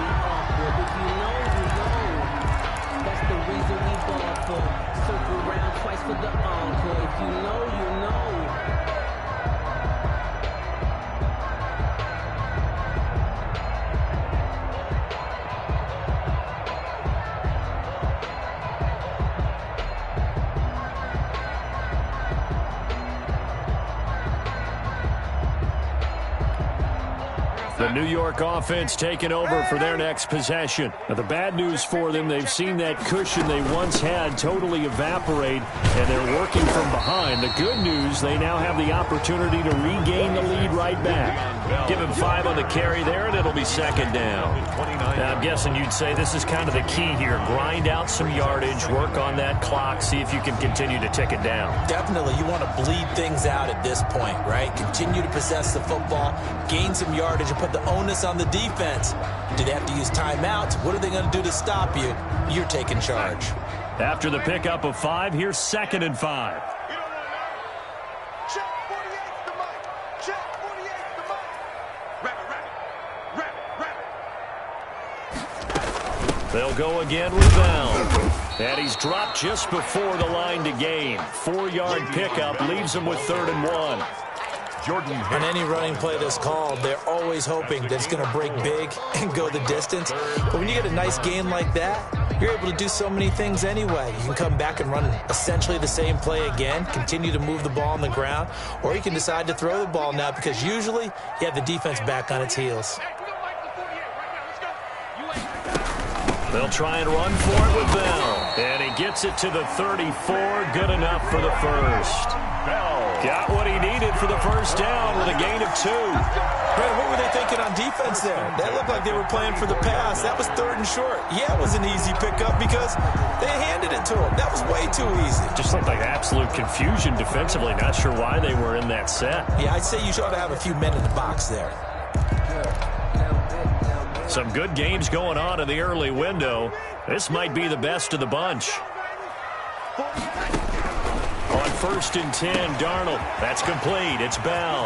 That's the reason we ball for. Circle around twice for the encore. If you know, you know. The New York offense taking over for their next possession. Now, the bad news for them, they've seen that cushion they once had totally evaporate, and they're working from behind. The good news, they now have the opportunity to regain the lead right back. Give him 5 on the carry there, and it'll be 2nd down. Now, I'm guessing you'd say this is kind of the key here. Grind out some yardage, work on that clock, see if you can continue to tick it down. Definitely, you want to bleed things out at this point, right? Continue to possess the football, gain some yardage, and put the onus on the defense. Do they have to use timeouts? What are they going to do to stop you? You're taking charge. After the pickup of 5, here's 2nd and 5. Check 48's the mic. Check 48's the mic. Rabbit. They'll go again with Bell. And he's dropped just before the line to gain. 4-yard pickup leaves him with 3rd and 1. Jordan On any running play that's called, they're always hoping that it's going to break big and go the distance. But when you get a nice gain like that, you're able to do so many things anyway. You can come back and run essentially the same play again, continue to move the ball on the ground, or you can decide to throw the ball now because usually you have the defense back on its heels. They'll try and run for it with Bell. And he gets it to the 34. Good enough for the 1st. Bell. Got what he needed for the 1st down with a gain of 2. Brad, what were they thinking on defense there? That looked like they were playing for the pass. That was 3rd and short. Yeah, it was an easy pickup because they handed it to him. That was way too easy. Just looked like absolute confusion defensively. Not sure why they were in that set. Yeah, I'd say you ought to have a few men in the box there. Some good games going on in the early window. This might be the best of the bunch. On 1st and 10, Darnold. That's complete. It's Bell.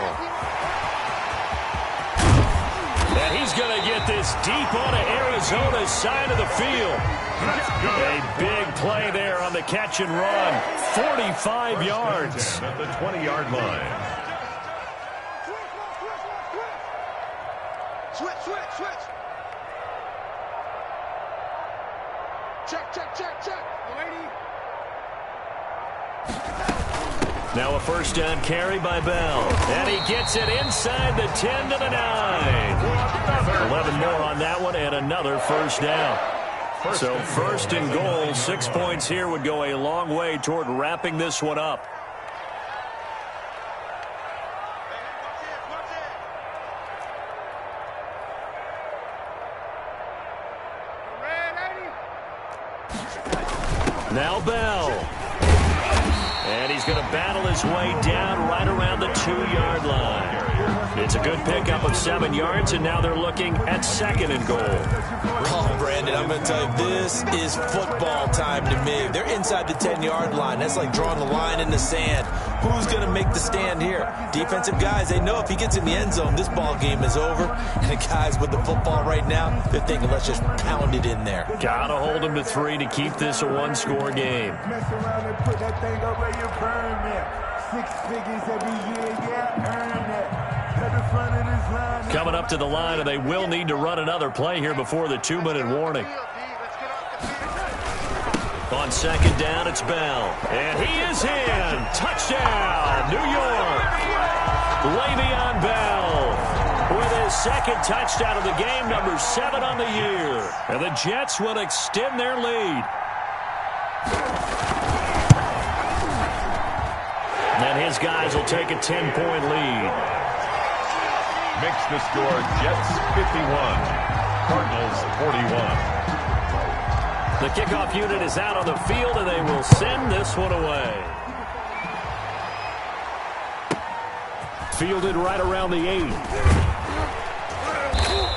And he's going to get this deep onto Arizona's side of the field. A big play there on the catch and run. 45 yards. At the 20-yard line. Switch. Check. Lady. Now a first down carry by Bell. And he gets it inside the 10 to the 9. 11 more on that one and another first down. So first and goal, 6 points here would go a long way toward wrapping this one up. Now Bell. And he's going to battle his way down right around the 2-yard line. It's a good pickup of 7 yards, and now they're looking at second and goal. Oh, Brandon, I'm going to tell you, this is football time to me. They're inside the 10-yard line. That's like drawing the line in the sand. Who's going to make the stand here? Defensive guys, they know if he gets in the end zone, this ball game is over. And the guys with the football right now, they're thinking, let's just pound it in there. Got to hold him to 3 to keep this a one-score game. Mess around and put that thing up where you burn it. 6 figures every year, yeah, earn it. Coming up to the line, and they will need to run another play here before the 2-minute warning. On second down, it's Bell. And he is in. Touchdown, New York. Le'Veon Bell with his second touchdown of the game, number 7 on the year. And the Jets will extend their lead. And his guys will take a 10-point lead. Makes the score Jets 51, Cardinals 41. The kickoff unit is out on the field, and they will send this one away. Fielded right around the 8.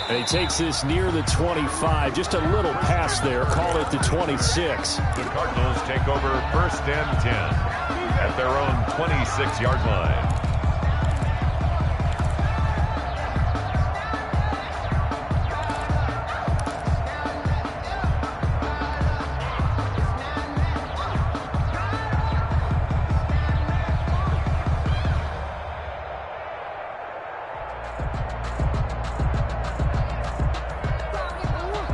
And he takes this near the 25. Just a little pass there. Call it the 26. The Cardinals take over first and 10 at their own 26-yard line.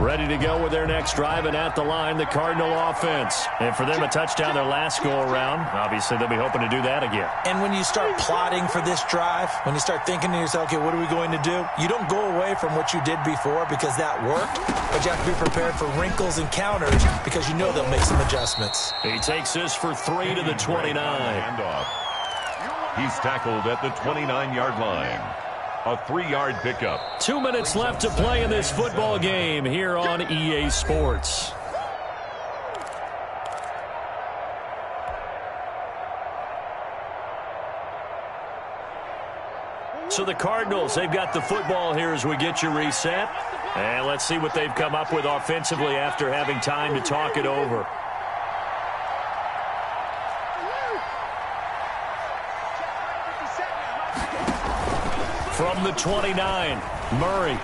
Ready to go with their next drive, and at the line, the Cardinal offense. And for them, a touchdown their last go-around. Obviously, they'll be hoping to do that again. And when you start plotting for this drive, when you start thinking to yourself, okay, what are we going to do? You don't go away from what you did before because that worked, but you have to be prepared for wrinkles and counters because you know they'll make some adjustments. He takes this for 3 to the 29. Handoff. He's tackled at the 29-yard line. A 3-yard pickup. 2 minutes left to play in this football game here on EA Sports. So the Cardinals, they've got the football here as we get you reset. And let's see what they've come up with offensively after having time to talk it over. From the 29, Murray.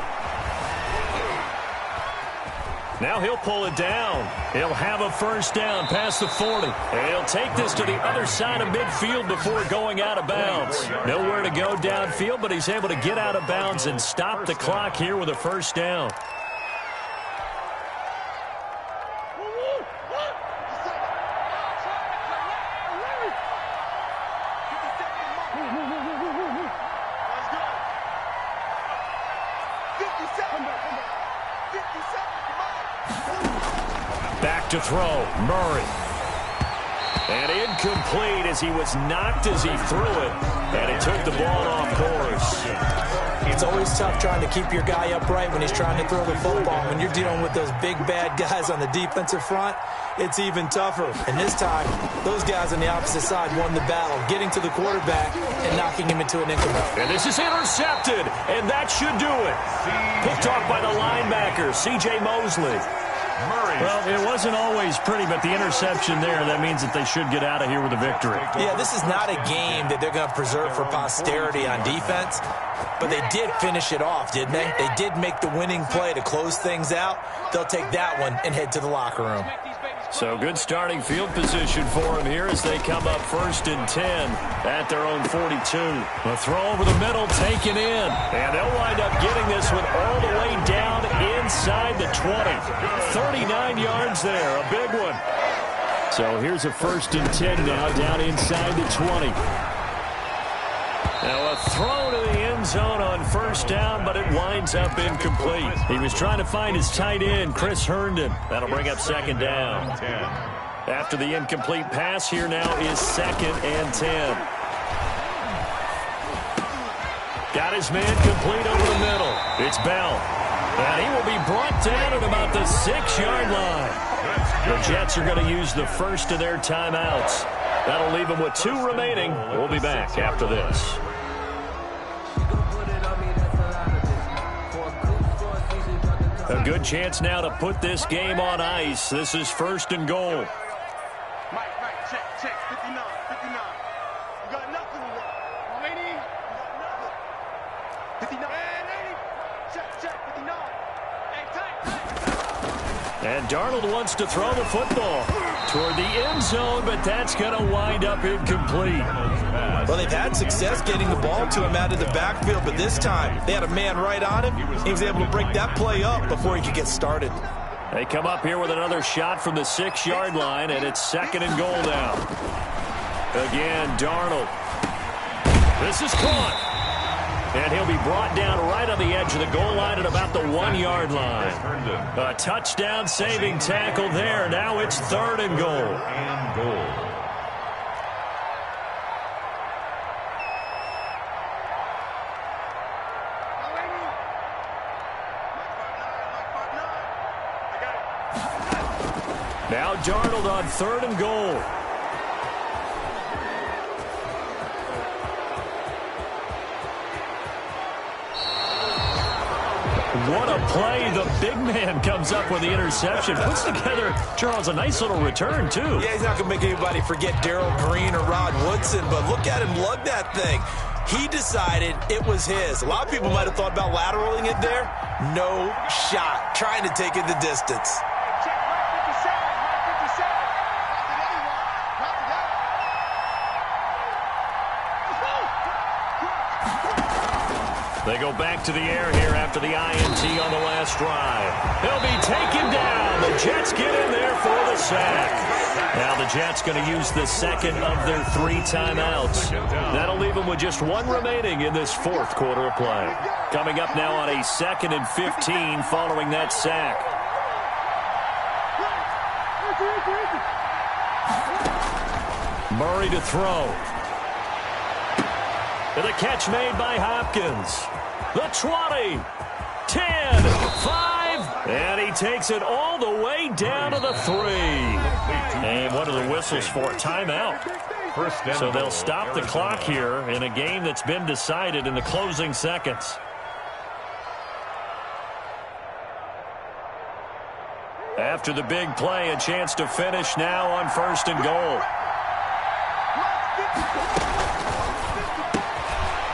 Now he'll pull it down. He'll have a first down past the 40. And he'll take this to the other side of midfield before going out of bounds. Nowhere to go downfield, but he's able to get out of bounds and stop the clock here with a first down. Back to throw, Murray. And incomplete as he was knocked as he threw it. And he took the ball off course. It's always tough trying to keep your guy upright when he's trying to throw the football. When you're dealing with those big, bad guys on the defensive front, it's even tougher. And this time, those guys on the opposite side won the battle, getting to the quarterback and knocking him into an increment. And this is intercepted, and that should do it. Picked off by the linebacker, C.J. Mosley. Murray. Well, it wasn't always pretty, but the interception there, that means that they should get out of here with a victory. Yeah, this is not a game that they're going to preserve for posterity on defense. but they did finish it off, didn't they? They did make the winning play to close things out. They'll take that one and head to the locker room. So good starting field position for them here as they come up 1st and 10 at their own 42. A throw over the middle taken in. And they'll wind up getting this one all the way down inside the 20. 39 yards there, a big one. So here's a 1st and 10 now down inside the 20. Now a throw to the end zone on 1st down, but it winds up incomplete. He was trying to find his tight end, Chris Herndon. That'll bring up 2nd down. After the incomplete pass, here now is 2nd and 10. Got his man complete over the middle. It's Bell. And he will be brought down at about the 6-yard line. The Jets are going to use the first of their timeouts. That'll leave them with 2 remaining. We'll be back after this. A good chance now to put this game on ice. This is 1st and goal. Mike, check, 59. You got nothing to work. Lady, you got nothing. 59. Hey, lady, check, 59. Hey, And Darnold wants to throw the football toward the end zone, but that's going to wind up incomplete. Well, they've had success getting the ball to him out of the backfield, but this time they had a man right on him. He was able to break that play up before he could get started. They come up here with another shot from the 6-yard line, and it's 2nd and goal now. Again, Darnold. This is caught. And he'll be brought down right on the edge of the goal line at about the 1-yard line. A touchdown-saving tackle there. Now it's 3rd and goal. Now Darnold on 3rd and goal. What a play. The big man comes up with the interception. Puts together, Charles, a nice little return, too. Yeah, he's not going to make anybody forget Darryl Green or Rod Woodson, but look at him lug that thing. He decided it was his. A lot of people might have thought about lateraling it there. No shot. Trying to take it the distance. They go back to the air here after the INT on the last drive. He'll be taken down. The Jets get in there for the sack. Now the Jets going to use the 2nd of their 3 timeouts. That'll leave them with just 1 remaining in this 4th quarter of play. Coming up now on a 2nd and 15 following that sack. Murray to throw. And the catch made by Hopkins. The 20, 10, 5, and he takes it all the way down to the 3. And what are the whistles for? Timeout. So they'll stop the clock here in a game that's been decided in the closing seconds. After the big play, a chance to finish now on 1st and goal.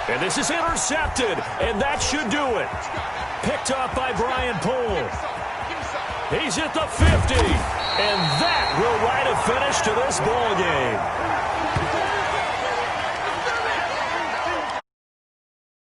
And this is intercepted, and that should do it. Picked up by Brian Poole. He's at the 50, and that will write a finish to this ball game.